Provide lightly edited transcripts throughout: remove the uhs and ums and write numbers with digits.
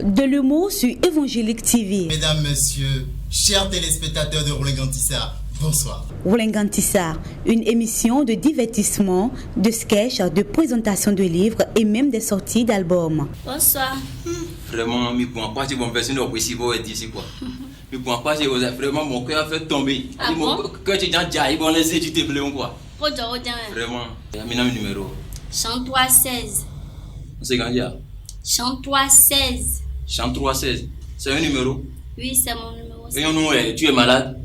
De l'humour sur Évangélique TV. Mesdames, messieurs, chers téléspectateurs de Roulen-Gantissa, bonsoir. Roulen-Gantissa, une émission de divertissement, de sketch, de présentation de livres et même des sorties d'albums. Bonsoir. Vraiment, je ne comprends pas si mon personne est ici quoi. Je ne comprends pas si vraiment mon cœur a fait tomber. Ah bon? Quand tu dis jaï, bon les tu te blêmes quoi. Vraiment. Il y a un numéro. Chant 316. C'est quand il y a Chant 316. Chant 316. C'est un numéro. Oui, c'est mon numéro. Et on nous tu es malade.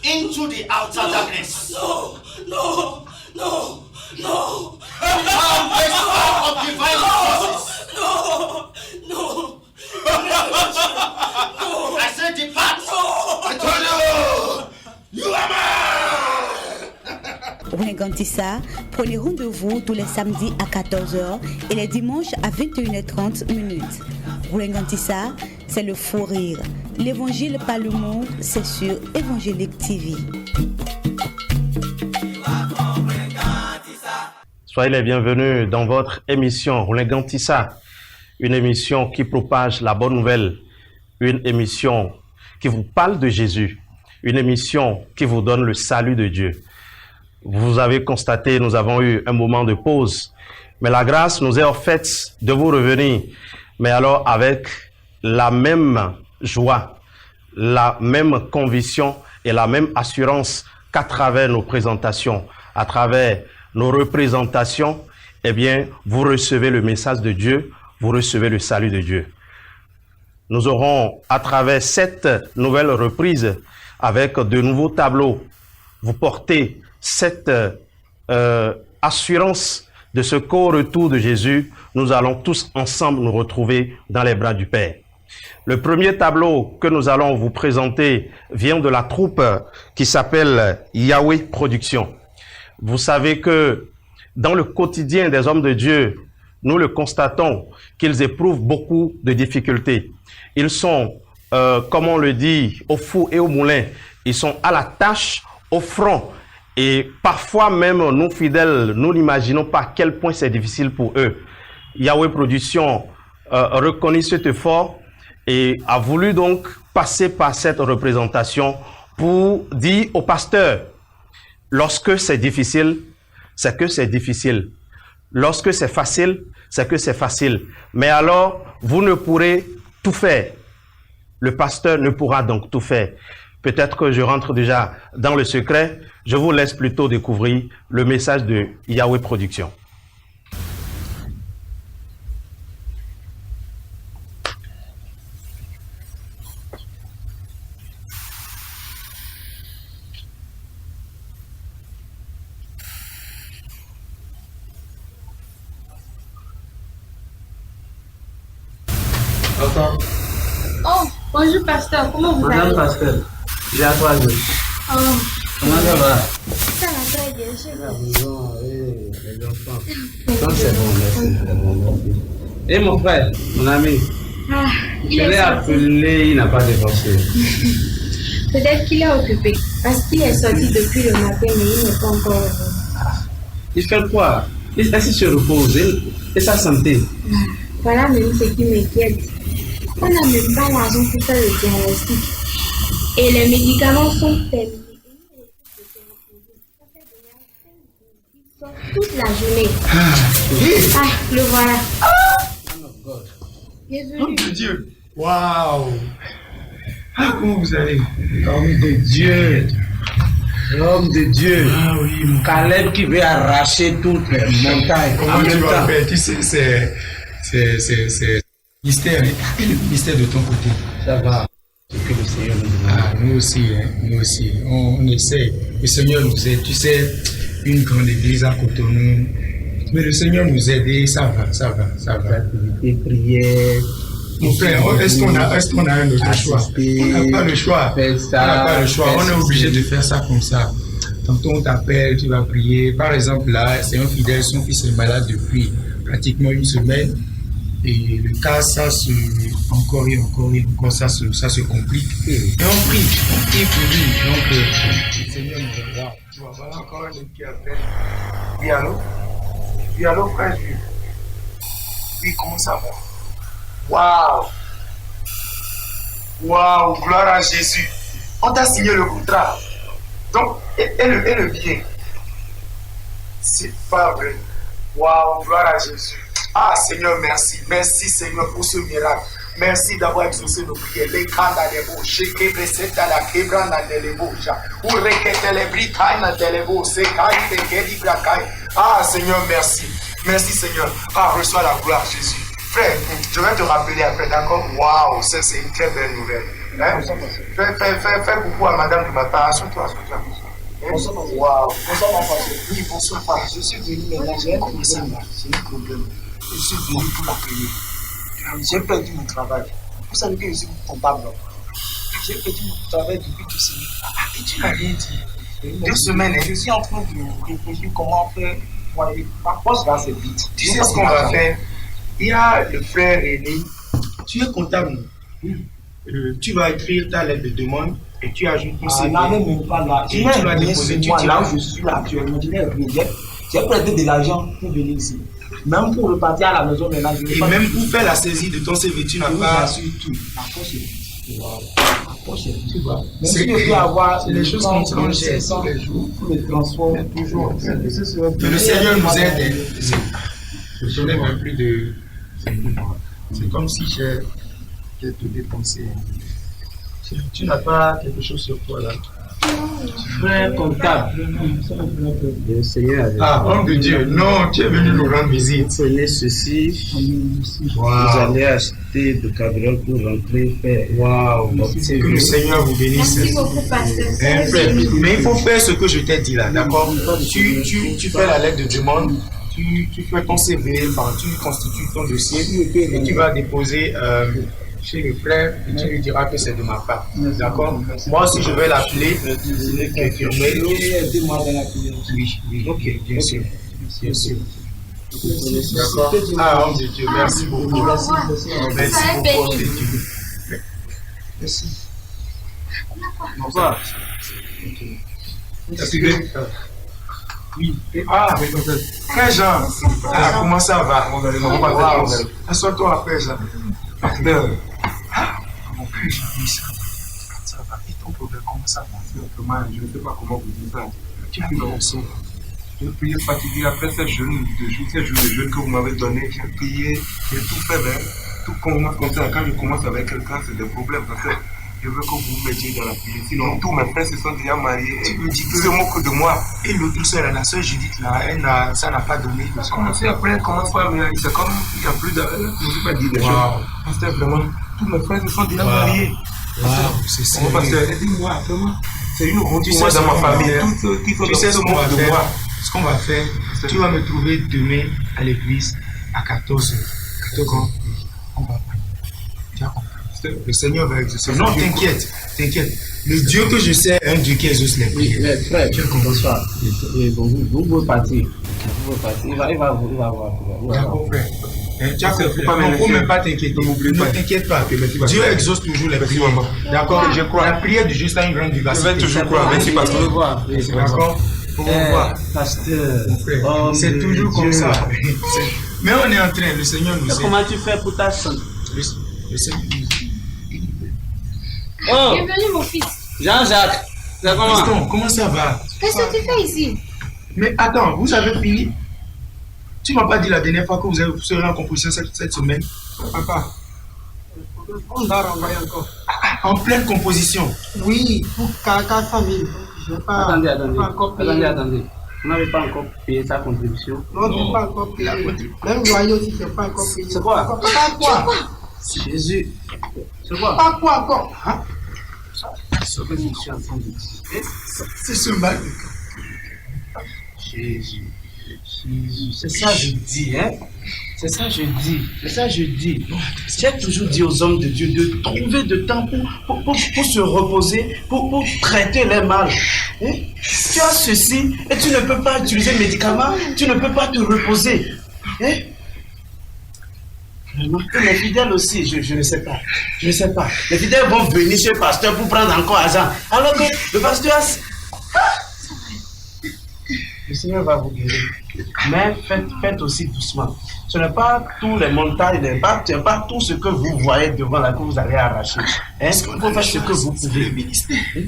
Into the outer darkness. No, no, no, no. Become the son of divine forces. No, no. I said depart. I told you. You are mine. Roulen-Gantissa, prenez rendez-vous tous les samedis à 14h et les dimanches à 21h30. Roulen-Gantissa, c'est le fou rire. L'évangile par l'humour, c'est sur Évangélique TV. Soyez les bienvenus dans votre émission Roulen-Gantissa, une émission qui propage la bonne nouvelle, une émission qui vous parle de Jésus, une émission qui vous donne le salut de Dieu. Vous avez constaté, nous avons eu un moment de pause, mais la grâce nous est offerte de vous revenir, mais alors avec la même joie, la même conviction et la même assurance qu'à travers nos présentations, à travers nos représentations, eh bien, vous recevez le message de Dieu, vous recevez le salut de Dieu. Nous aurons, à travers cette nouvelle reprise, avec de nouveaux tableaux, vous portez cette assurance de ce qu'au retour de Jésus, nous allons tous ensemble nous retrouver dans les bras du Père. Le premier tableau que nous allons vous présenter vient de la troupe qui s'appelle Yahweh Production. Vous savez que dans le quotidien des hommes de Dieu, nous le constatons qu'ils éprouvent beaucoup de difficultés. Ils sont, comme on le dit, au four et au moulin. Ils sont à la tâche, au front. Et parfois même, nous fidèles, nous n'imaginons pas à quel point c'est difficile pour eux. Yahweh Production reconnaît cet effort et a voulu donc passer par cette représentation pour dire au pasteur, lorsque c'est difficile, c'est que c'est difficile. Lorsque c'est facile, c'est que c'est facile. Mais alors, vous ne pourrez tout faire. Le pasteur ne pourra donc tout faire. Peut-être que je rentre déjà dans le secret. Je vous laisse plutôt découvrir le message de Yahweh Production. Oh, bonjour pasteur, comment vous allez? Madame pasteur, j'ai à toi. Oh. Comment ça va? Ça va très bien, je La maison, les enfants. Donc c'est bon, merci. Et mon frère, mon ami, il je l'ai appelé, il n'a pas dépassé. Peut-être qu'il est occupé, parce qu'il est sorti depuis le matin, mais il n'est pas encore revenu. Il fait quoi? Il se repose et sa santé. Voilà même ce qui m'inquiète. On n'a même pas l'argent pour faire le diagnostic. Et les médicaments sont terminés. Toute la journée. Le voilà. Homme de Dieu. Waouh. Comment vous allez? Homme de Dieu. L'homme de Dieu. Ah oui, mon Caleb qui veut arracher toutes les montagnes. Comment tu vas faire? Tu sais, c'est mystère. Quel est le mystère de ton côté? Ça va. C'est que le Seigneur nous demande. Ah, nous aussi, hein, nous aussi. On essaie. Le Seigneur nous aide. Tu sais, une grande église à Cotonou. Mais le Seigneur nous aide et ça va. Et prière. Mon frère, est-ce qu'on a un autre choix? On n'a pas le choix. On est obligé de faire ça comme ça. Tantôt on t'appelle, tu vas prier. Par exemple, là, c'est un fidèle, son fils est malade depuis pratiquement une semaine. Et le cas, encore, ça se complique. Et on prie pour lui. Donc, le Seigneur nous aidera. Voilà encore un qui appelle. Oui, allô? Oui, allô, frère Jules? Oui, comment ça va? Waouh! Waouh, gloire à Jésus. On t'a signé le contrat. Donc, et le billet. C'est pas vrai. Waouh, gloire à Jésus. Ah Seigneur, merci. Merci Seigneur pour ce miracle. Merci d'avoir exaucé nos prières. Les kanda les beaux, sheke preseta la kebra na les beaux, ou rekete les brikai na les beaux, sekai te kedi brakai. Ah Seigneur, merci. Merci Seigneur. Ah, reçois la gloire Jésus. Frère, je vais te rappeler après, d'accord? Waouh, ça c'est une très belle nouvelle. Hein? Fais coucou à madame du matin. Assois-toi. Waouh. Bonsoir mon frère. Oui, bonsoir. Je suis venu maintenant, j'ai un problème. C'est un problème. Je suis venu pour l'accueillir. J'ai perdu mon travail. Vous savez que je suis comptable. J'ai perdu mon travail depuis tout ça. Et tu n'as rien dit. 2 semaines, je suis en train de réfléchir comment faire. Ma poste va assez vite. Tu sais ce qu'on va faire? Il y a le frère aîné. Tu es comptable. Tu vas écrire ta lettre de demande et tu ajoutes ton CV. Là, même pas là. Tu vas déposer. Là où je suis là actuellement, j'ai prêté de l'argent pour venir ici. Même pour repartir à la maison maintenant. Et même pour faire la saisie de ton CV, tu n'as pas su tout. La poche est vide. La poche est vide. Tu vois. Même si je peux avoir les choses comme ça, tous les jours. Pour les transports, toujours. Le Seigneur nous aide. Je n'ai même plus de. C'est comme si j'ai tout dépensé. Tu n'as pas quelque chose sur toi là? Frère comptable. Le Seigneur. Ah, homme de Dieu, non, tu es venu nous rendre visite. Prenez ceci. Vous allez acheter de carburant pour rentrer faire. Waouh, que le Seigneur vous bénisse. Merci beaucoup, pasteur. Mais il faut faire ce que je t'ai dit là, d'accord? Tu fais la lettre de demande, tu fais ton CV, tu constitues ton dossier et tu vas déposer chez le frère et tu lui diras que c'est de ma part. D'accord? Moi aussi je vais l'appeler, confirmer. Oui, ok, bien sûr. Bien sûr. D'accord. Ah, homme de Dieu, merci beaucoup. Merci beaucoup, homme de Dieu. Merci. Au revoir. Oui. Ah, frère Jean. Ah, comment ça va? Assois-toi, frère Jean. Mon frère Jean, ça va. Et ton problème, comment ça va? Je ne sais pas comment vous dites ça. Tu as le morceau. J'ai prié fatigué après ces jeûnes de jeûne que vous m'avez donné. J'ai prié, j'ai tout fait, mais tout commence comme ça. Quand je commence avec quelqu'un, c'est des problèmes. Parce que je veux que vous m'aidiez dans la prière. Sinon, tous mes frères se sont déjà mariés. Tu me dis que se moquent de moi. Et l'autre soeur, la soeur Judith, là, ça n'a pas donné. Après, elle commence pas, mais c'est comme il n'y a plus de. Je ne veux pas dire des choses. Parce que vraiment, tous mes frères se sont déjà mariés. C'est ça. Dis-moi, vraiment. C'est une routine dans ma famille. Tu sais ce qu'on va faire? Ce qu'on va faire, tu vas me trouver demain à l'église à 14h. On va prier. Tu as compris? Le Seigneur va exaucer. Non, t'inquiète. Le Dieu que je sais est un Dieu qui exauce les prières. Mais frère, bonsoir. Vous pouvez partir. Il va voir. D'accord, frère. Tu as fait, il ne faut même pas t'inquiéter. Ne t'inquiète pas. Dieu exauce toujours les prières. D'accord? Je crois. La prière du juste a une grande vivacité. Je vais toujours croire. Merci, pasteur. D'accord? Pasteur, c'est toujours comme ça. Mais on est en train, le Seigneur nous aide. Comment tu fais pour ta santé? Le Seigneur nous aide. Oh, bienvenue mon fils. Jean-Jacques, c'est comment? Comment ça va? Qu'est-ce que tu fais ici? Mais attends, vous avez fini? Tu m'as pas dit la dernière fois que vous serez en composition cette semaine? Papa, on va renvoyer encore. En pleine composition? Oui, pour 4 familles. Attendez. Vous n'avez pas encore payé sa contribution? Non, je n'ai pas encore payé. Même loyer aussi, je n'ai pas encore payé. C'est quoi? Pas quoi? Jésus. C'est quoi? Pas quoi encore? Ce que je suis en train de dire. C'est ce mal. Jésus. C'est ça que je dis, hein? C'est ça que je dis. J'ai toujours dit aux hommes de Dieu de trouver de temps pour se reposer, pour traiter les mal. Hein? Tu as ceci et tu ne peux pas utiliser le médicament, tu ne peux pas te reposer. Hein? Les fidèles aussi, je ne sais pas. Je ne sais pas. Les fidèles vont venir chez le pasteur pour prendre encore argent. Alors que le pasteur... Le Seigneur va vous guérir. Mais faites aussi doucement. Ce n'est pas tous les montagnes, ce n'est pas tout ce que vous voyez devant là que vous allez arracher. Hein? Il faut faire ce que vous pouvez.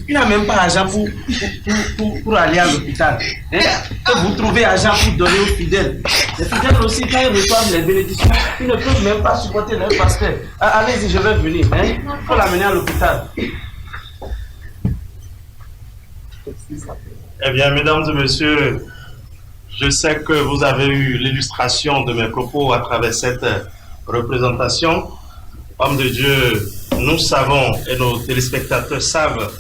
Il n'a même pas argent pour aller à l'hôpital. Hein? Que vous trouvez argent pour donner aux fidèles. Les fidèles aussi, quand ils reçoivent les bénédictions, ils ne peuvent même pas supporter leur pasteur. Allez-y, je vais venir. Hein? Il faut l'amener à l'hôpital. Eh bien, mesdames et messieurs, je sais que vous avez eu l'illustration de mes propos à travers cette représentation. Hommes de Dieu, nous savons et nos téléspectateurs savent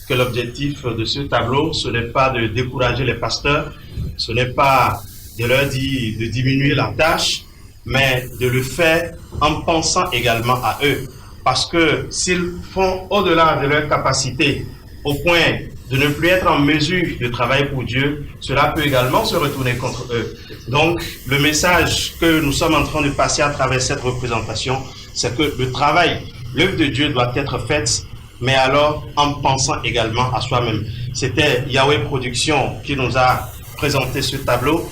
que l'objectif de ce tableau, ce n'est pas de décourager les pasteurs, ce n'est pas de leur dire de diminuer la tâche, mais de le faire en pensant également à eux. Parce que s'ils font au-delà de leur capacité, au point de ne plus être en mesure de travailler pour Dieu, cela peut également se retourner contre eux. Donc, le message que nous sommes en train de passer à travers cette représentation, c'est que le travail, l'œuvre de Dieu doit être faite, mais alors en pensant également à soi-même. C'était Yahweh Production qui nous a présenté ce tableau.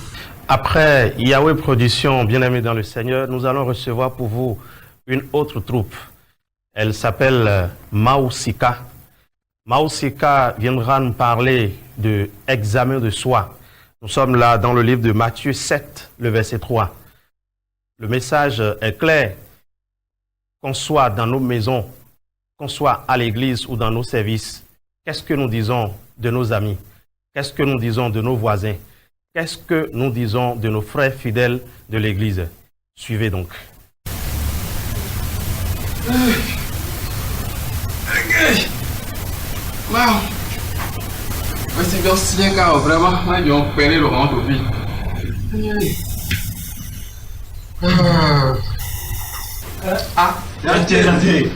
Après Yahweh Production, bien-aimés dans le Seigneur, nous allons recevoir pour vous une autre troupe. Elle s'appelle Mausika. Mausika viendra nous parler de examen de soi. Nous sommes là dans le livre de Matthieu 7, le verset 3. Le message est clair. Qu'on soit dans nos maisons, qu'on soit à l'église ou dans nos services, qu'est-ce que nous disons de nos amis? Qu'est-ce que nous disons de nos voisins? Qu'est-ce que nous disons de nos frères fidèles de l'église? Suivez donc. Wow. C'est bien si car vraiment, là ils ont perdu le rentre au vie. Ah, regardez.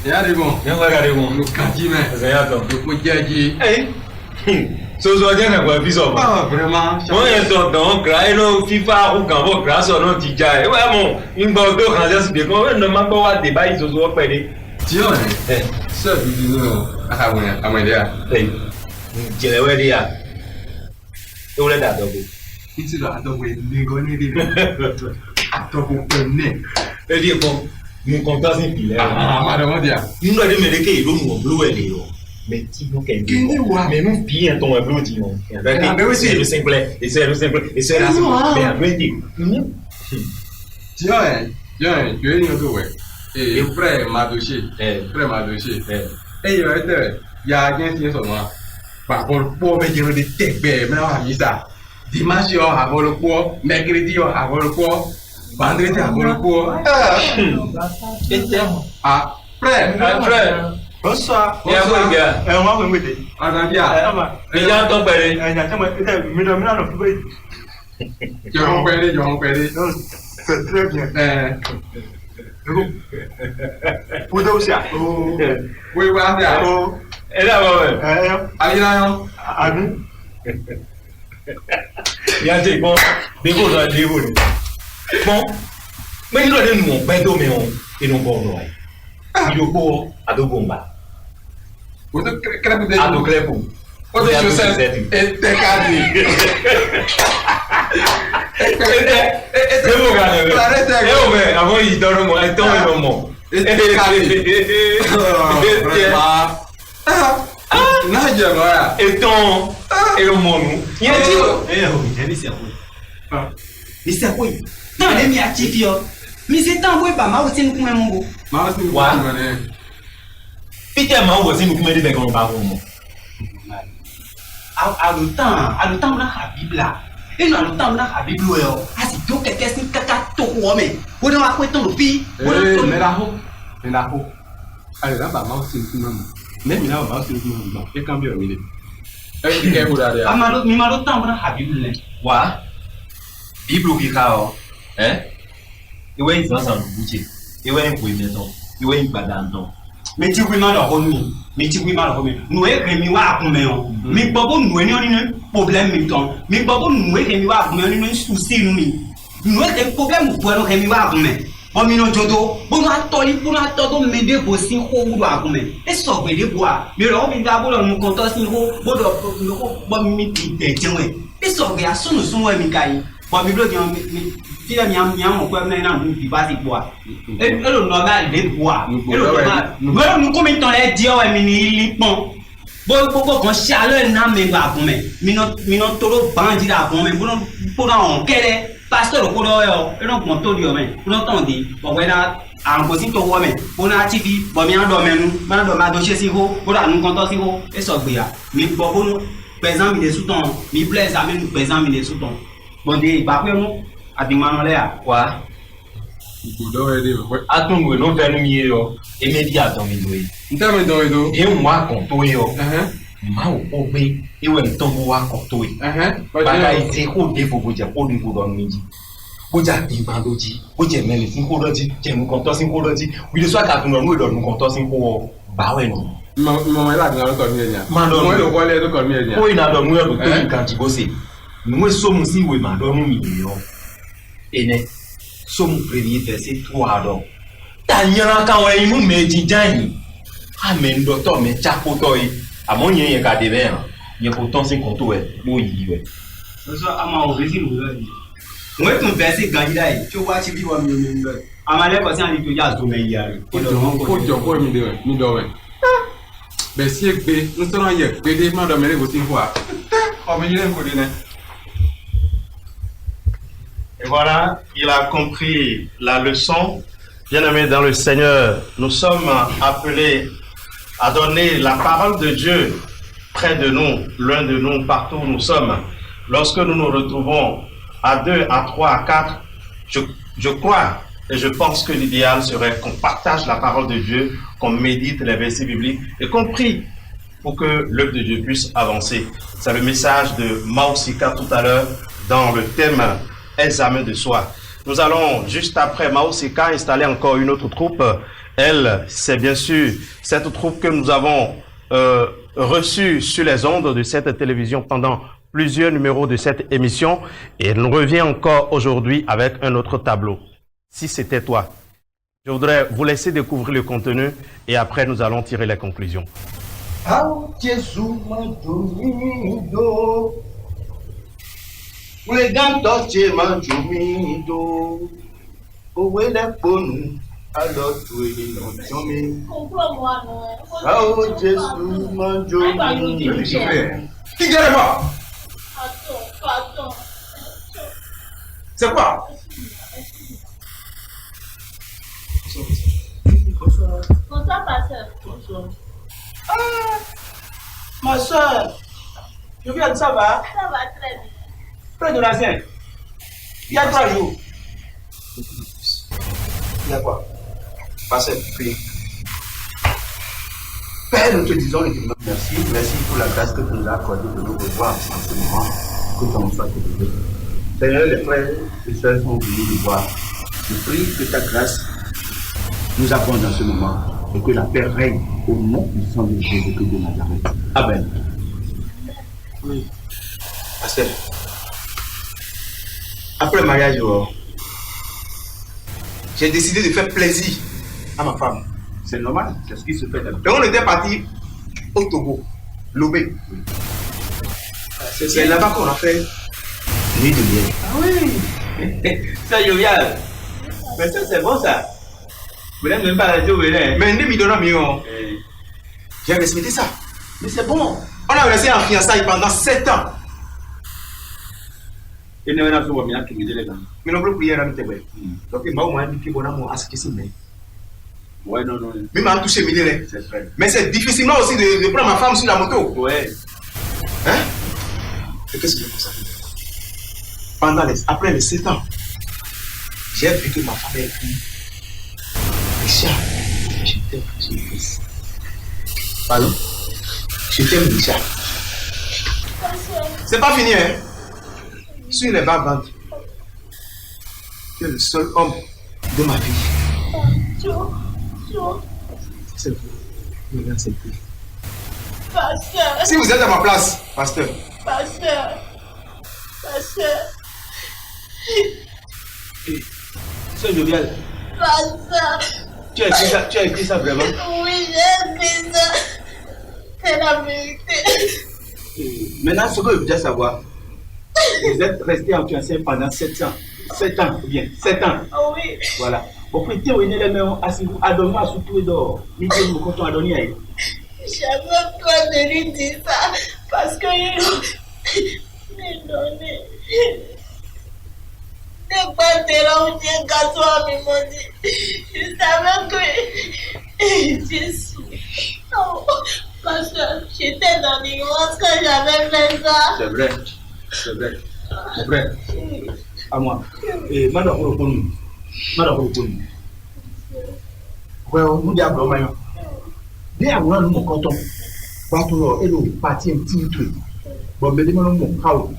Regardez bon. Regardez bon. Nous candimes. Regardez. Le poudjagi. Eh. Sosodia na kwa biso. Ah, vraiment. Moi je donc grâce au FIFA ou quand vous grâce au non tija. Ouais mon, une bonne do quand ça bien comment ne m'a pas débat ils soso perdre. Tiens, ça vidéo amoya. Eh. Jere we dia. O le da dogo. Iti da dogo ni go ni di. Atogo penne. E di ko mo contas ni pile. Ah, madame dia. Nous allons me que il nous bleu et yo. Mais tu nous qu'est mais nous bien ton bleu tu non. Mais oui c'est le simple et c'est le simple et c'est mais après dit. Tiens, je vais nous jouer. Et frère Madoché, frère Madoché. Et il y a quelqu'un qui est sur moi. Par rapport pour me dire des têtes mais on a ça. Dimanche on a le quoi, mercredi on a le quoi, vendredi on a le quoi. Ah, frère. Bonsoir. Bien vous gars. On va me mettre. Ah bien. Les gens t'ont parlé. C'est très bien. Pour toi aussi. Oui, voilà. Et là, ouais. Allez là, Ami. Il y a des bons, des bons. Bon, mais il doit nous mon ben do mais on et non bon ouais. Il faut pour ado bomba. Vous êtes crêpe de ado crêpe. Vous êtes chaussettes et décadé. C'est bon gars. Eh mais avant il donne moi un temps et un moment. Non, je vois. Et ton et le monde. Il y a dit. Oui, c'est quoi? Non, les mi actif yo. Mais c'est tant ouais pas ma aussi nous comme mon beau. Ma aussi nous comme Peter ma aussi nous comme des becs on pas bon. À le temps na la Bible là. Et nous le temps na la Bible yo. Ah si donc quelqu'un c'est kaka to ko mais. Wo na ko ton le pi. Mais là ho. Allez là ba ma aussi nous comme même là ba aussi nous comme. Et quand bien il est. Et que vous allez. Ah mi ma le temps na la Bible là. Wa. Bible qui kao. Hein? Iwe ils sont en boutique. Iwe en pour maison. Iwe en badandon. Mais tu veux mal remis. Mais tu veux mal remis. Nous est remis wa combien? Mais babo nous est un problème maintenant. Mais babo nous est remis wa combien? Nous souci nous. Nous est des problèmes pour nous remis wa combien? Bon, mino jodo, bon, atoli, bon, atodo, mede, bo, sinho, ou, agume. Et so, de bois. Mais là, on va voir mon compteur, sinho, bon, mi, tiens, et so, à son, Mikai. Bon, biblo, si la miam, on peut mener un bout, pas de bois. Et le normal, des bois. Et le normal, nous, comme il t'en est dit, ouais, mini, bon. Bon, quand chaleur n'a même pas pour moi. Mino toro bandit là pour moi. Pour on quel pasteur pour et donc mon taux de homme. Pour entendre, bon voilà, en possible to homme. Pour na TV, bon bien dormir nous, maintenant dormir dossier si vous, pour nous compter si vous et ça bien. Mais bon présent mi sous ton, mi plaise à même présent mi sous ton. Bon dit pas pour nous, à dimano là. Quoi? Attends, nous venons mieux immédiatement. Et moi, quand tu es ma obé, et où est ton roi quand tu es. Bagaille, au défaut, vous dire, au niveau d'un midi. Vous avez dit, Mandoji, vous avez mis les 5 dollars, nous comptons 5 dollars. Oui, le soir, quand nous comptons 5 dollars. Bah ouais, non. Maman, là, nous allons dormir. Maman, le roi, il est dormir. Oui, il a dormi quand il bossait. Nous sommes aussi, oui, madame, et ne sommes prévenus verset 3 donc. Tanyana quand on nous met djani. Amen docteur mais chapotoi. À mon yé ka de ver. Il pourtant c'est conto oui ouais. Ça ama au verset nous là. Moi ton verset gandida tu vois tu vis wa mi. Amale ko san li to ya zo me ya. Ko jo ko mi do we. Ben si egbe, nous serons hier. Bébé m'a donné aussi quoi. On va dire qu'on est. Et voilà, il a compris la leçon. Bien-aimés dans le Seigneur, nous sommes appelés à donner la parole de Dieu près de nous, l'un de nous, partout où nous sommes. Lorsque nous nous retrouvons à 2, à 3, à 4, je crois et je pense que l'idéal serait qu'on partage la parole de Dieu, qu'on médite les versets bibliques et qu'on prie pour que l'œuvre de Dieu puisse avancer. C'est le message de Mao Sika tout à l'heure dans le thème examen de soi. Nous allons juste après Mao Sika installer encore une autre troupe. Elle, c'est bien sûr cette troupe que nous avons reçue sur les ondes de cette télévision pendant plusieurs numéros de cette émission. Et elle nous revient encore aujourd'hui avec un autre tableau. Si c'était toi. Je voudrais vous laisser découvrir le contenu et après nous allons tirer les conclusions. We don't touch him and Jumido. Oh, when I phone, I love to it on Jumi. Oh, Jesus, man, Jumi. Qui gagne moi? C'est quoi? Bonsoir, pasteur. Bonsoir. Ah, ma soeur. Je viens, ça va? Ça va très bien. Près de la scène. Il y a 3 jours. Il y a quoi? Pasteur, prie. Père, nous te disons merci. Merci pour la grâce que tu nous as accordée de nous revoir en ce moment. Que ton nom soit élevé. Seigneur, les frères et sœurs sont venus nous voir. Je prie que ta grâce nous abonde dans ce moment et que la paix règne au nom puissant de Jésus-Christ de Nazareth. Amen. Oui. Pasteur. Après le mariage, j'ai décidé de faire plaisir à ma femme. C'est normal, c'est ce qui se fait d'habitude. Donc on était parti au Togo, Lobé. C'est là-bas qu'on a fait nuit de miel. Ah oui. Ça jovial. Mais ça c'est bon ça. Vous n'aimez même pas la jovial. Mais ne me donne mieux. J'ai respecté ça. Mais c'est bon. On a resté en fiançailles pendant 7 ans. Et nous avons bien qui me dit les gens. Mais nous avons prié à nous. Donc il m'a dit que bon amour à ce que c'est mais. Ouais, non. Mais m'a touché mille. Mais c'est difficilement aussi de prendre ma femme sur la moto. Ouais. Hein? Et qu'est-ce que ça fait? Après les 7 ans, j'ai vu que ma femme est écrit Richard, je t'aime, Jésus-Christ. Pardon? Je t'aime, Richard. C'est pas fini, hein? Sur les bas-ventres, tu es le seul homme de ma vie. C'est vous. Regarde, c'est vous. Pasteur. Si vous êtes à ma place, pasteur. Pasteur. Sœur Jovial. pas ça. Tu as écrit ça vraiment? Oui, j'ai écrit ça. C'est la vérité. Maintenant, ce que je veux déjà savoir, vous êtes resté en fiancé pendant 7 ans. 7 ans, ou bien 7 ans. Oui. Voilà. Vous pouvez dire, les mêmes à donner à surtout d'or. Ni que nous comptons à donner. J'avais peur de lui dire ça parce qu'il m'a donné. Des pantalons ou des gâteaux à m'ont dit. Je savais que Jésus. Oh, parce que j'étais dans l'ignorance quand j'avais fait ça. C'est vrai. C'est vrai. C'est vrai. À moi. Et maintenant, on reconnaît. Maintenant, on reconnaît. Ouais, on dit à Broma. Bien, on a nous coton. Bateau, et nous, parti un petit truc. Bon, mais dis-moi, mon how.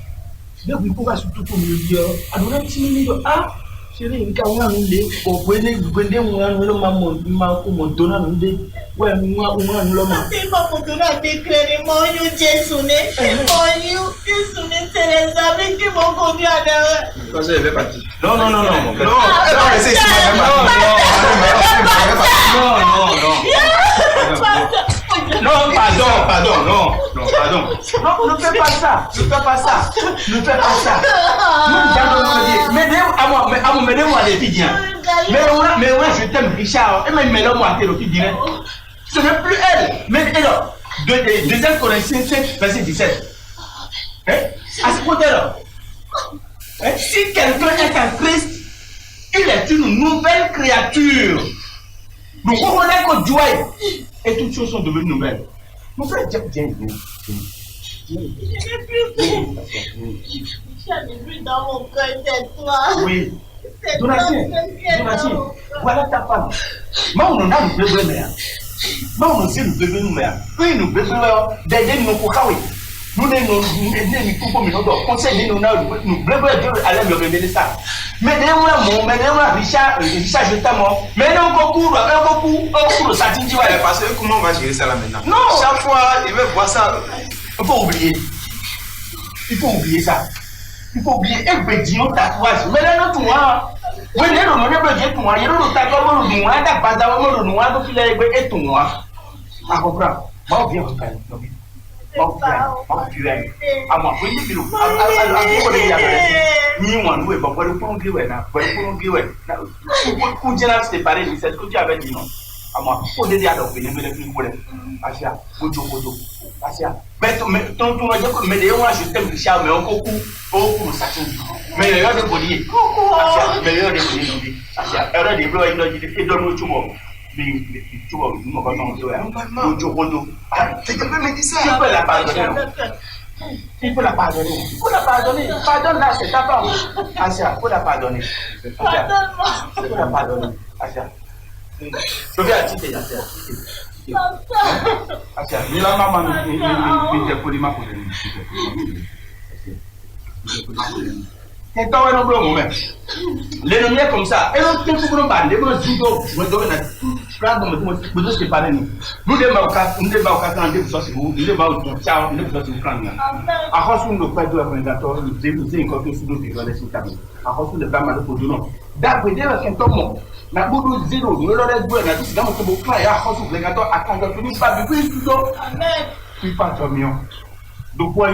Donc, il faut surtout pour me dire, à nous, un petit minute, ah, chérie, il y a un monde, on peut aller, on donne un monde. Ouais, moi, l'homme. C'est pas pour donner un décret, mon Dieu, Jésus, mon Dieu, Jésus, c'est les amis qui m'ont conduit à derrière. Quand je vais partir. Non. Non, pardon. Non, ne fais pas ça. Ne fais pas ça. Mettez-moi les filles. Mais ouais, je t'aime, Richard. Et même, moi, t'es le fille. Ce n'est plus elle. Mais alors, 2 Corinthiens 5, verset 17. À ce côté-là. Si quelqu'un est en Christ, il est une nouvelle créature. Nous reconnaissons que Dieu et toutes choses sont devenues nouvelles. Mon frère, viens. Je n'ai plus dans mon cœur, c'est toi. Oui. Donatien, voilà ta femme. Moi, on a une bébé mère. Moi, on sait une bébé mère. Oui, nous bébé mère. D'ailleurs, nous pouvons. Nous ne conseil nous allons me révéler ça. Mais Richard, je t'aime. Mais non, beaucoup, ça t'indique. Parce que comment on va gérer ça là maintenant? Non! Chaque fois, il veut voir ça. Il faut oublier ça. Il faut oublier. Et vous dites, tatouage. Mais là, non, toi. Oui, non, non, toi. Il y a le tatouage, il y a le tatouage, à comprendre. Moi, viens, il faut la pardonner. Pardonne-la, c'est ta femme. Asia, il faut la pardonner. Il faut la pardonner. Asia. Je vais attiter la terre. Asia, il a maman, il est poliment pour lui. C'est toi, un moment. L'ennemi est comme ça. Et on peut vous parler. Nous devons donc, quoi,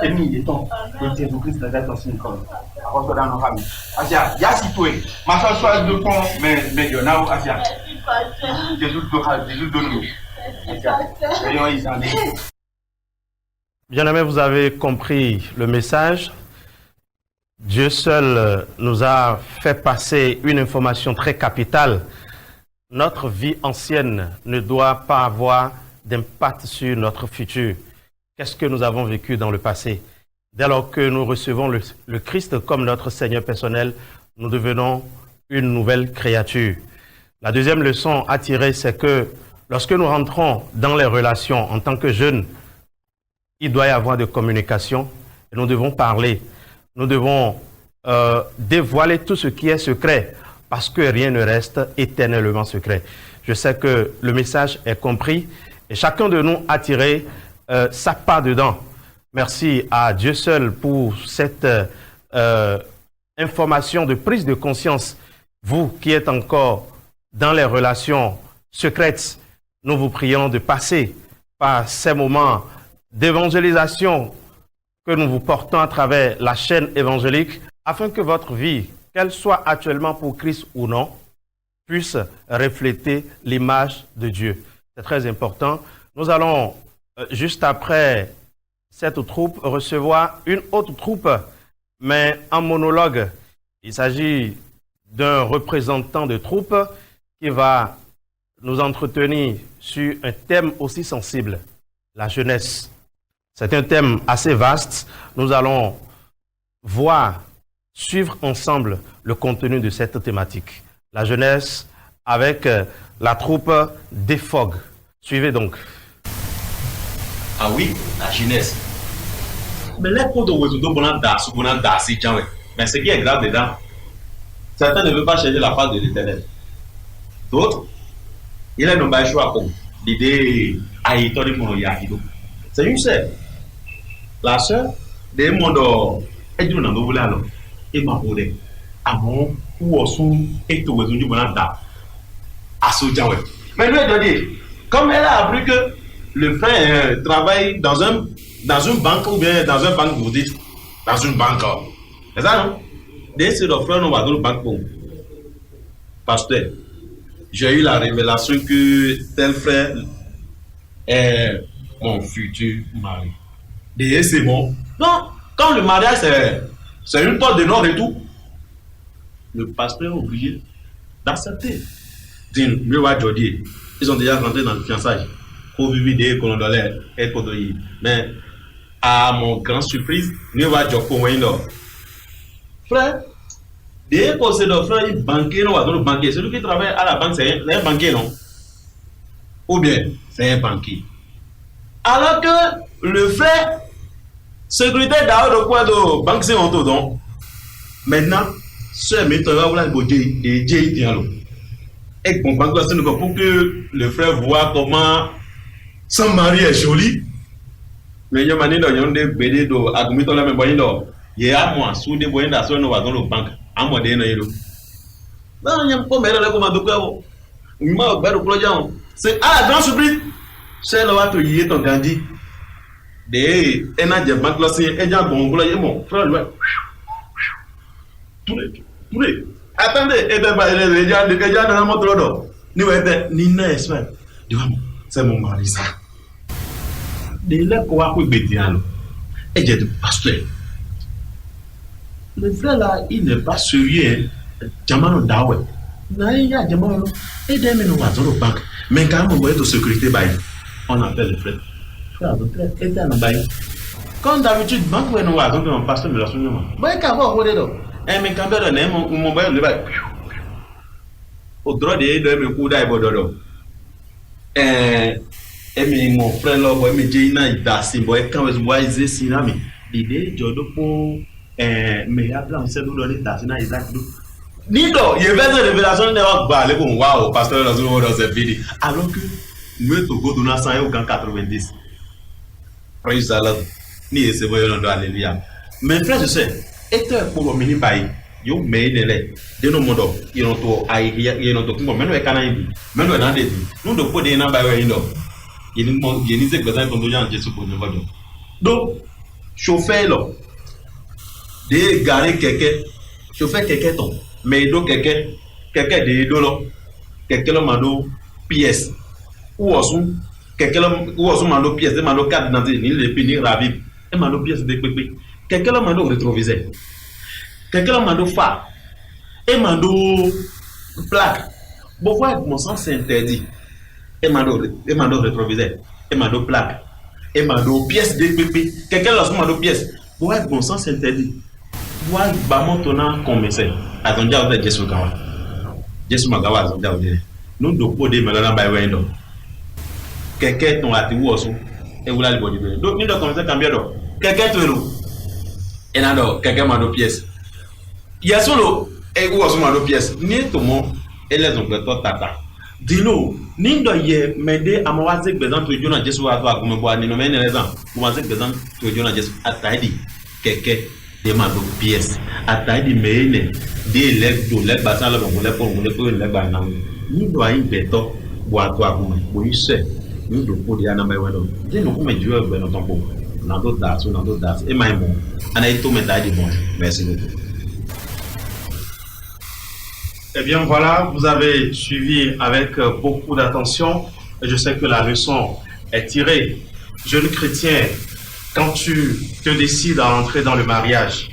il est temps que Jésus-Christ les ait aussi encore. À dans nos familles. Asia, il y a situé. Ma soeur soit de fond, mais il y en a où Asia. Jésus donne-nous. Bien aimé, vous avez compris le message. Dieu seul nous a fait passer une information très capitale. Notre vie ancienne ne doit pas avoir d'impact sur notre futur. Qu'est-ce que nous avons vécu dans le passé? Dès lors que nous recevons le Christ comme notre Seigneur personnel, nous devenons une nouvelle créature. La deuxième leçon à tirer, c'est que lorsque nous rentrons dans les relations en tant que jeunes, il doit y avoir de communication. Et nous devons parler. Nous devons dévoiler tout ce qui est secret, parce que rien ne reste éternellement secret. Je sais que le message est compris et chacun de nous a tiré sa part dedans. Merci à Dieu seul pour cette information de prise de conscience Vous qui êtes encore dans les relations secrètes, nous vous prions de passer par ces moments d'évangélisation que nous vous portons à travers la chaîne évangélique, afin que votre vie, qu'elle soit actuellement pour Christ ou non, puisse refléter l'image de Dieu. C'est très important. Nous allons, juste après cette troupe, recevoir une autre troupe, mais en monologue. Il s'agit d'un représentant de troupe qui va nous entretenir sur un thème aussi sensible, la jeunesse. C'est un thème assez vaste. Nous allons suivre ensemble le contenu de cette thématique. La jeunesse avec la troupe des Fog. Suivez donc. Ah oui, la jeunesse. Mais les potes de mais ce qui est grave dedans, certains ne veulent pas changer la face de l'Éternel. D'autres, il a un choix comme l'idée à y tourner mon yahido. C'est une sœur. La sœur, des mondes, est d'une nouvelle alors. Et ma boule, à mon ou au son, et tout le monde à Soudjaoué. Mais lui, il dit, comme elle a appris que le frère travaille dans une banque ou bien dans une banque, vous dites, dans une banque. C'est ça, non? Dès que le frère, on va dans une banque pour. Pasteur, j'ai eu la révélation que tel frère est mon futur mari. Et c'est bon. Non, quand le mariage c'est une porte de nord et tout, le pasteur est obligé d'accepter. Ils ont déjà rentré dans le fiançailles. Pour vivre des colonels et codoyer. Mais à mon grande surprise, nous va dire pour frère, des possédeurs frère, il banquier, non, dans le banquier. Celui qui travaille à la banque, c'est un banquier, non? Ou bien, c'est un banquier. Alors que le frère, sécurité d'art de quoi de banque, c'est un tout donc. Maintenant, ce méthode là, vous l'avez dit, et Dieu tient l'eau. Et qu'on banque pour que le frère voit comment son mari est joli. Mais il y a des gens qui ont des dos à commettre la même boîte. Il y a moi, sous des boîtes à son dans le banque. À moi, des naïros. Non, il y a pas mal de commandes. Il m'a ouvert le projet. C'est à la grande surprise. C'est là où il est ton Gandhi. Des énergies banques là, c'est un bon boulot. Mon frère, tous les. Attendez, et les gens dans mon trône. Nous étions ni n'espère. C'est mon mari ça. De là quoi pour bédiano. Et j'ai dit pasteur. Le frère là, il n'est pas sérieux. Jamano dawe. Naïa jamano. Et demain nous va dans le banque. Mais quand on voit de sécurité bail, on appelle le frère. Frère, le frère est dans le bail. Comme d'habitude, banque où nous va donc un pasteur me l'a soumis. Mais quand on voit dedans. Mais quand on a mon bail le bail. Au droit de me couper à bododo. Et mon frère là, mais j'ai une idée, boy, quand je vois les sinami, l'idée, je dois pour mais après on s'est donné d'asina Isaac. Nido, il y avait une révélation de notre balle pour waouh, pasteur dans cette vidéo. Alors que nous Togo donna 100 au 90. Praise Allah. Ni c'est bon, on doit alléluia. Mais frère, je sais, et pour le mini bail, yo mais de nos mondes, ils ont tout ils ont tout mais nous est canaïbi. Mais nous dans des nous de pour des na bail indo. Il nous dit que dans le gens Jésus pour nous voir. Donc chauffeur là de garer quelqu'un chauffeur quelqu'un ton mais do quelqu'un de dolo quelqu'un le mando pièce ou osun quelqu'un ou osun mando pièce de mando carte dans ni les pini ravi et mando pièce de pépé quelqu'un le mando rétroviseur quelqu'un le mando phare et mando plaque bon voir mon sens c'est interdit et mando rétroviseur et mando plaque et mando pièce de pépé quelqu'un le mando pièce bon voir mon sens c'est interdit voir bamon tona commerçant azonja o Jésus kawa Jésus magawa azonja o nous do pode melana by wendo quelqu'un ton ati woso e wula libodi donc ni do commerçant cambier do quelqu'un to et nando quelqu'un mando pièce yasolo e woso mando pièce ni to mo ele zon gbeto tata dino ni do ye mede amawaze gbezan to jona Jésus wa to agumo bo ani no me ne rezan amawaze gbezan to jona Jésus ataidi quelqu'un des mando pièces. À taille de meille, des legs de les battants, les banans. Ni doit y béton, boire toi, vous y sais. Nous devons pour dire à Namawano. Dis-nous comment Dieu est dans ton pot. Dans d'autres dates, et maïmon. On a été tout médaille de bon. Merci beaucoup. Eh bien voilà, vous avez suivi avec beaucoup d'attention. Je sais que la leçon est tirée. Jeune chrétien, quand tu te décides à entrer dans le mariage,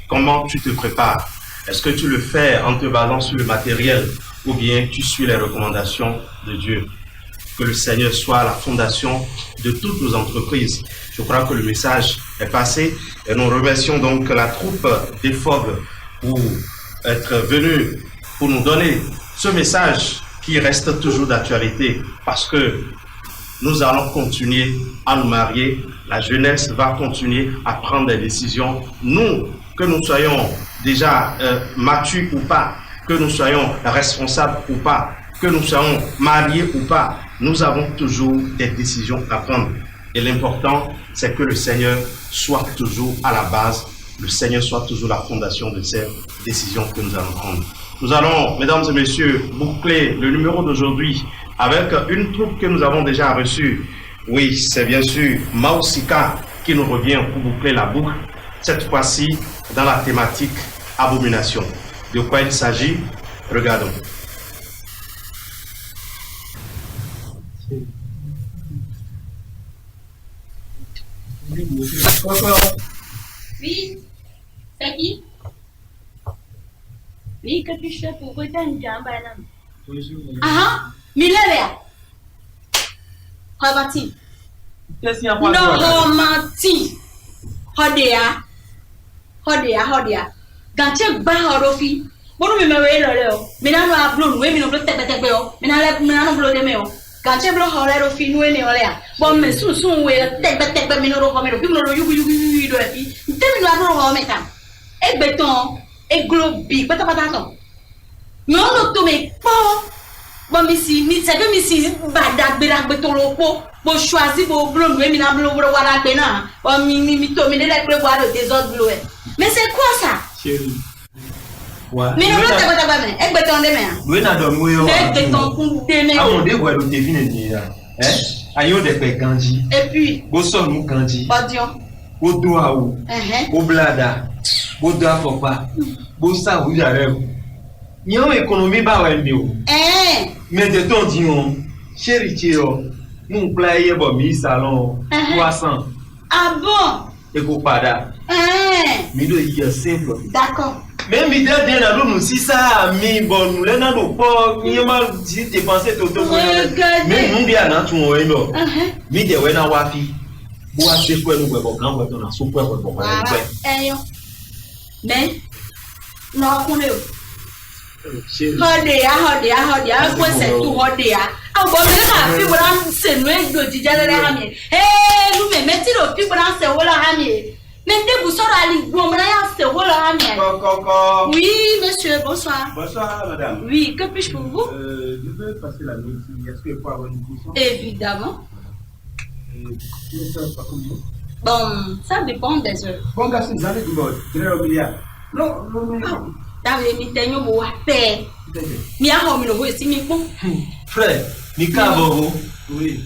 comment tu te prépares? Est-ce que tu le fais en te basant sur le matériel ou bien tu suis les recommandations de Dieu? Que le Seigneur soit la fondation de toutes nos entreprises. Je crois que le message est passé et nous remercions donc la troupe des FOG pour être venus pour nous donner ce message qui reste toujours d'actualité parce que nous allons continuer à nous marier. La jeunesse va continuer à prendre des décisions. Nous, que nous soyons déjà matures ou pas, que nous soyons responsables ou pas, que nous soyons mariés ou pas, nous avons toujours des décisions à prendre. Et l'important, c'est que le Seigneur soit toujours à la base, le Seigneur soit toujours la fondation de ces décisions que nous allons prendre. Nous allons, mesdames et messieurs, boucler le numéro d'aujourd'hui avec une troupe que nous avons déjà reçue. Oui, c'est bien sûr Mausika qui nous revient pour boucler la boucle, cette fois-ci dans la thématique abomination. De quoi il s'agit? Regardons. Oui, c'est qui? Oui, que tu fais pour retenir un banane? Ah, Mileria. Robati. Non, Romati. Hodea. Ganche ba horofi. Bono me mewe loleo. Mina no ablo no mi no blo tebe o. Mina no blo de me o. Ganche blo holero fi no ene olea. Bon me sun we tebe mi no ro ko me ro. Bi no ro yugu do e. Ntemi no ablo ho me kan. E beton e globi pata ton. Non no to me po. Bon mi si bada berak beton lo po. Bo choisi bo blo no mi na blo wala pe na. Bon mi to mi de la pre boire des autres blo. Mais c'est quoi ça? Chérie. Ouais. Mais non, t'as beton de mer. Oui, n'a dormi. Mais beton pour demain. Ah mon Dieu, ouais, le devine déjà. Ayo de pe kanji. Et puis. Bo son nous kanji. Badion. Bo doa ou. Bo blada. Bo doa fopa. Bo sa ou jare. Nyon économie ba wende o. Mais de ton dion, chérie tio, mon player bo mi salon 300. Ah bon? Et pour pada. Mi do y simple. D'accord. Même idée de la nous si ça mi bon nous là dans pas mi mal si dépenser tout mais nous bien na tu on eno mi de we na wafi bo a se ko nous bo kan bo na so ko bo mais non on est hodea ko se tu hodea a bo me ka fi bran se no e do jijale la mi nous me metti lo fi bran se wala ha mi. Mais vous sortez à l'île. Oui, monsieur, bonsoir. Bonsoir, madame. Oui, que puis-je pour vous? Je veux passer la nuit ici. Est-ce qu'il faut avoir une boussole? Évidemment. Bon, ça dépend des heures. Bon, garçon, vous avez du mode. Très milliard. Non. T'avais mis tes noms à paix. Mi a remis le voici, mi bon. Frère, mi cavo. Oui.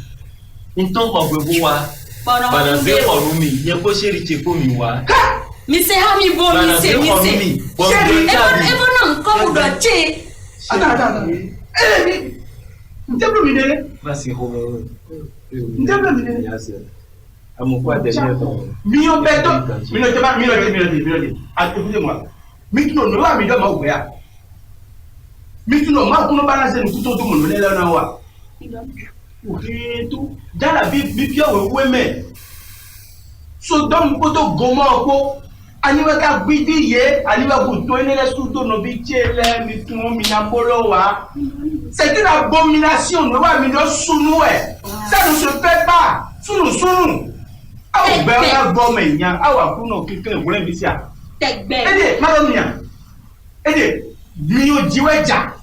Une tombe en bois. Bana ze orumi ye ko sheri che ko mi wa mi se ha mi bo mi se sheri e bon ko do che attends mi ndeblo mi dele basi ho ndeblo mi dele amu kwa dernier temps mi yo beto mi no teba mi no écoutez-moi mi tu no wa mi do ma wo ya mi tu no ma ku no balance ni ku to to mo le na wa tout dans la Bible mais Sodome koto Gomorrhe ko aniwa ka gbidi ye aniwa ko to ene le sudo no bi chele mi tun mi na bolo wa c'est une abomination no wa mi no sunu ça ne se fait pas sunu aw be na gome nya awa ku no kike wole bi sia ede madam nya ede mi yo jiweja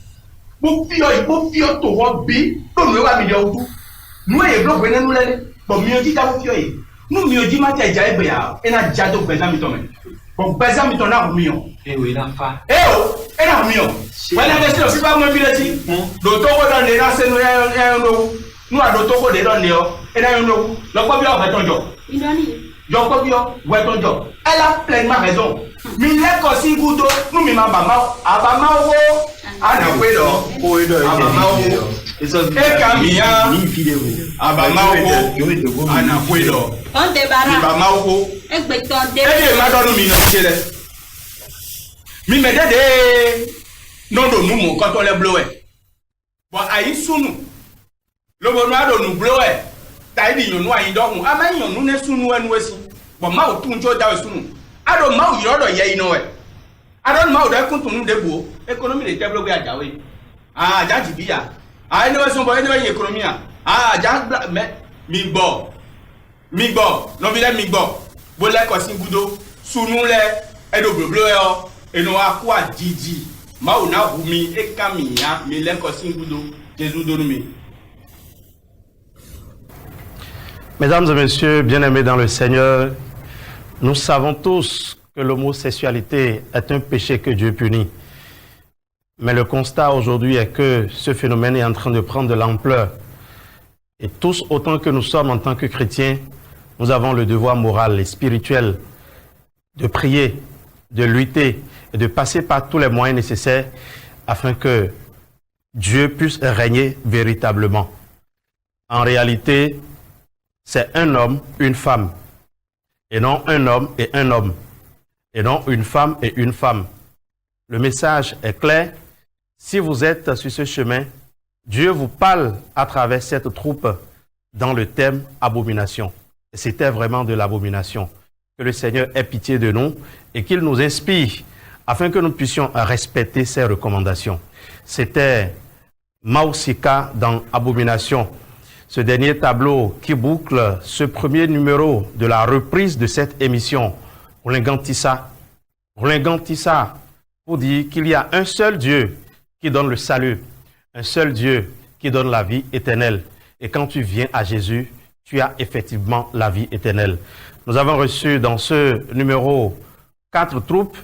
mo fi o to wo bi to mi wa mi de odu nu e block we nenu le bo mi o ti ta mo fi o yi nu mi o ji ma te ja ebe ya e na ja do gbe na mi to me Bon, par exemple, ton arme million. Eh oui, la fa. Eh oh, et l'arme million. Voilà, mais si on pas moins billet, d'autres dans les rangs, c'est nous à d'autres des dans les et là, nous, le combien va ton job. Donc, combien va ton job. Elle a pleinement raison. Mais il est aussi good, nous, mais ma maman, Abama, Anapuedo, Abama, et Camilla, Abama, Anapuedo. On débarrasse. Abama, Expectant des. Eh, madame, mi me dede non do nous mon quand on les blowe bon ayi sunu le bon do nous blowe ta di nyonu ayi do mu ama nyonu ne sunu enu esi bon ma o tunjo da sunu ado ma o yodo ye ino we ado ma o da kun tunu de bo economy de table we ajawe ah ja ji biya ah ene we so bo ene we economy ah ja mi bo no bi le mi bo bo le ko sin gudo sunu le edo blowe o eno akwa didi ma ona humi e kamia mi le ko singudo Jésus donumi. Mesdames et messieurs, bien-aimés dans le Seigneur, nous savons tous que l'homosexualité est un péché que Dieu punit. Mais le constat aujourd'hui est que ce phénomène est en train de prendre de l'ampleur. Et tous, autant que nous sommes en tant que chrétiens, nous avons le devoir moral et spirituel de prier, de lutter et de passer par tous les moyens nécessaires afin que Dieu puisse régner véritablement. En réalité, c'est un homme, une femme, et non un homme et un homme, et non une femme et une femme. Le message est clair. Si vous êtes sur ce chemin, Dieu vous parle à travers cette troupe dans le thème abomination. C'était vraiment de l'abomination. Que le Seigneur ait pitié de nous et qu'il nous inspire afin que nous puissions respecter ses recommandations. C'était Mausika dans Abomination. Ce dernier tableau qui boucle ce premier numéro de la reprise de cette émission. Rolingantissa pour dire qu'il y a un seul Dieu qui donne le salut, un seul Dieu qui donne la vie éternelle. Et quand tu viens à Jésus, tu as effectivement la vie éternelle. Nous avons reçu dans ce numéro 4 troupes.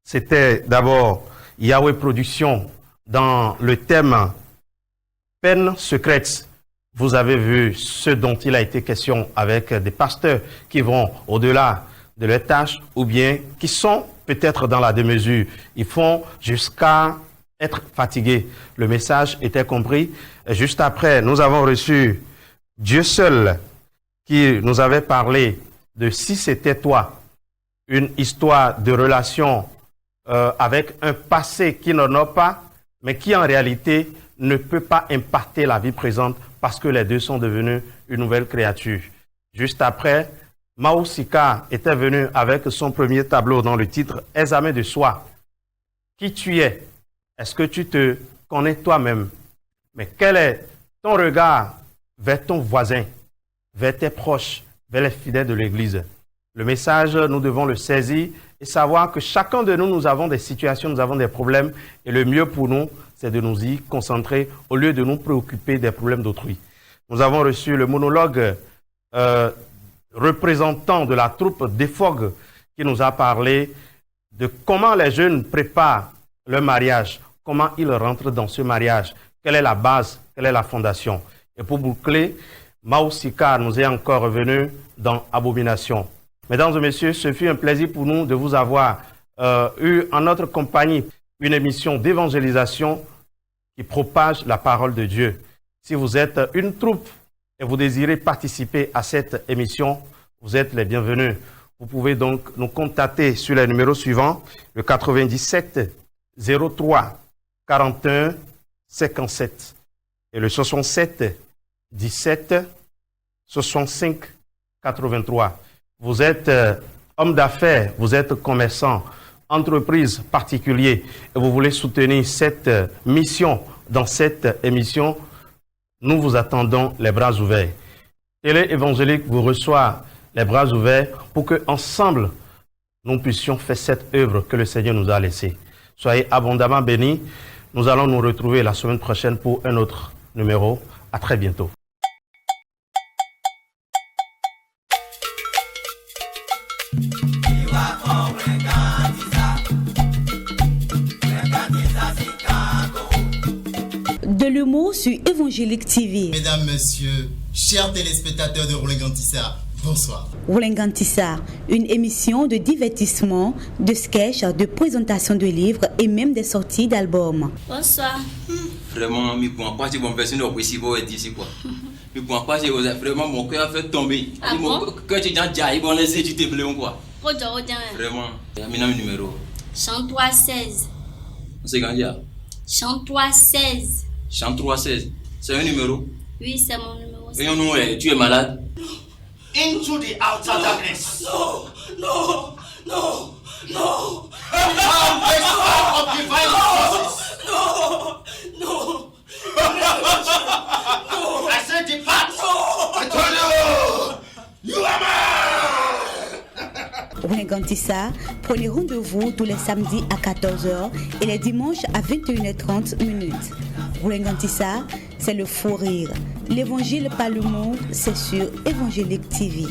C'était d'abord Yahweh Production dans le thème Peine secrète. Vous avez vu ce dont il a été question avec des pasteurs qui vont au-delà de leurs tâches ou bien qui sont peut-être dans la démesure. Ils font jusqu'à être fatigués. Le message était compris. Et juste après, nous avons reçu Dieu seul qui nous avait parlé de Si c'était toi, une histoire de relation avec un passé qui n'en a pas, mais qui en réalité ne peut pas impacter la vie présente parce que les deux sont devenus une nouvelle créature. Juste après, Mausika était venu avec son premier tableau dans le titre « Examen de soi ». Qui tu es? Est-ce que tu te connais toi-même? Mais quel est ton regard vers ton voisin, vers tes proches, vers les fidèles de l'Église? Le message, nous devons le saisir et savoir que chacun de nous, nous avons des situations, nous avons des problèmes. Et le mieux pour nous, c'est de nous y concentrer au lieu de nous préoccuper des problèmes d'autrui. Nous avons reçu le monologue représentant de la troupe Defog qui nous a parlé de comment les jeunes préparent leur mariage, comment ils rentrent dans ce mariage, quelle est la base, quelle est la fondation. Et pour boucler, Mausika nous est encore revenu dans Abomination. Mesdames et messieurs, ce fut un plaisir pour nous de vous avoir eu en notre compagnie une émission d'évangélisation qui propage la parole de Dieu. Si vous êtes une troupe et vous désirez participer à cette émission, vous êtes les bienvenus. Vous pouvez donc nous contacter sur les numéros suivants, le 97 03 41 57 et le 67 17 65 83. Vous êtes homme d'affaires, vous êtes commerçant, entreprise particulier et vous voulez soutenir cette mission dans cette émission, nous vous attendons les bras ouverts. Télé évangélique vous reçoit les bras ouverts pour que ensemble nous puissions faire cette œuvre que le Seigneur nous a laissée. Soyez abondamment bénis. Nous allons nous retrouver la semaine prochaine pour un autre numéro. À très bientôt. Iwa De l'humour sur Évangélique TV. Mesdames, Messieurs, chers téléspectateurs de Roulingantissa, bonsoir. Roulingantissa, une émission de divertissement, de sketch, de présentation de livres et même des sorties d'albums. Bonsoir. Vraiment, je ne peux pas dire que je ne peux pas dire quoi. Je ne peux pas dire que vraiment mon cœur a fait tomber. Ah bon? Quand tu dis que tu laisses, tu te blâmes quoi. Vraiment. Vraiment. Il numéro. Chante 316. C'est quand il y a Chante 316. Chante 316. C'est un numéro? Oui, c'est mon numéro. Et non, tu es malade? Into the outer darkness. No, no, no, no. Of divine forces. No, no. I said depart. I told you. You are mine. Roulingantissa, prenez rendez-vous tous les samedis à 14h et les dimanches à 21h30. Roulingantissa, c'est le fou rire. L'évangile par le monde, c'est sur Évangélique TV.